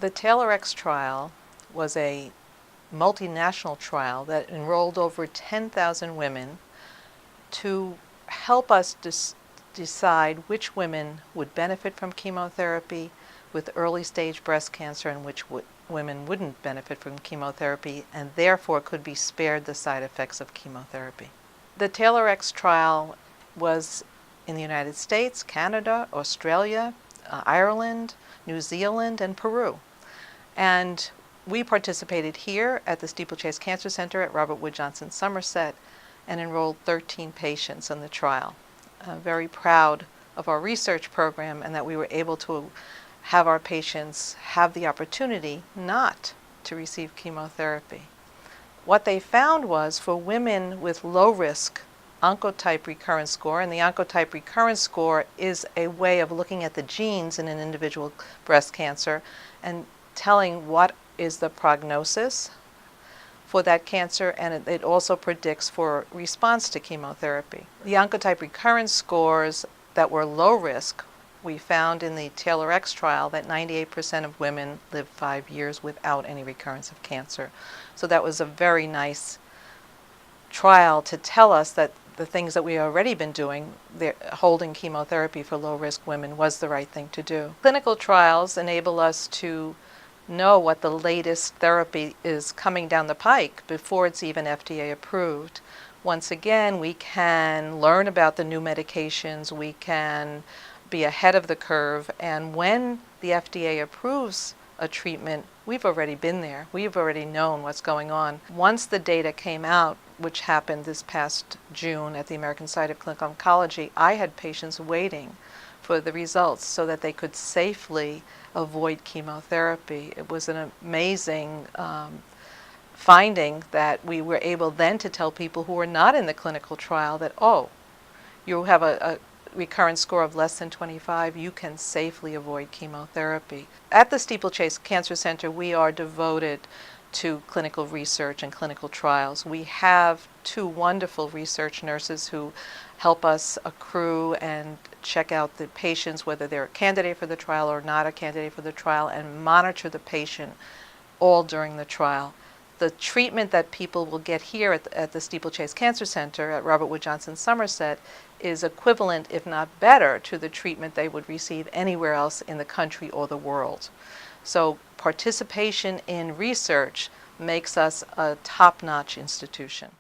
The TAILORx trial was a multinational trial that enrolled over 10,000 women to help us decide which women would benefit from chemotherapy with early stage breast cancer and which women wouldn't benefit from chemotherapy and therefore could be spared the side effects of chemotherapy. The TAILORx trial was in the United States, Canada, Australia, Ireland, New Zealand, and Peru. And we participated here at the Steeplechase Cancer Center at Robert Wood Johnson, Somerset, and enrolled 13 patients in the trial. I'm very proud of our research program and that we were able to have our patients have the opportunity not to receive chemotherapy. What they found was for women with low risk oncotype recurrence score, and the oncotype recurrence score is a way of looking at the genes in an individual breast cancer and telling what is the prognosis for that cancer, and it also predicts for response to chemotherapy. The oncotype recurrence scores that were low risk, we found in the TAILORx trial that 98% of women lived 5 years without any recurrence of cancer. So that was a very nice trial to tell us that the things that we have already been doing, holding chemotherapy for low-risk women, was the right thing to do. Clinical trials enable us to know what the latest therapy is coming down the pike before it's even FDA approved. Once again, we can learn about the new medications, we can be ahead of the curve, and when the FDA approves a treatment, we've already been there. We've already known what's going on. Once the data came out, which happened this past June at the American Society of Clinical Oncology, I had patients waiting for the results so that they could safely avoid chemotherapy. It was an amazing finding that we were able then to tell people who were not in the clinical trial that, oh, you have a recurrence score of less than 25, you can safely avoid chemotherapy. At the Steeplechase Cancer Center, we are devoted to clinical research and clinical trials. We have 2 wonderful research nurses who help us accrue and check out the patients, whether they're a candidate for the trial or not a candidate for the trial, and monitor the patient all during the trial. The treatment that people will get here at the Steeplechase Cancer Center at Robert Wood Johnson, Somerset, is equivalent, if not better, to the treatment they would receive anywhere else in the country or the world. So participation in research makes us a top-notch institution.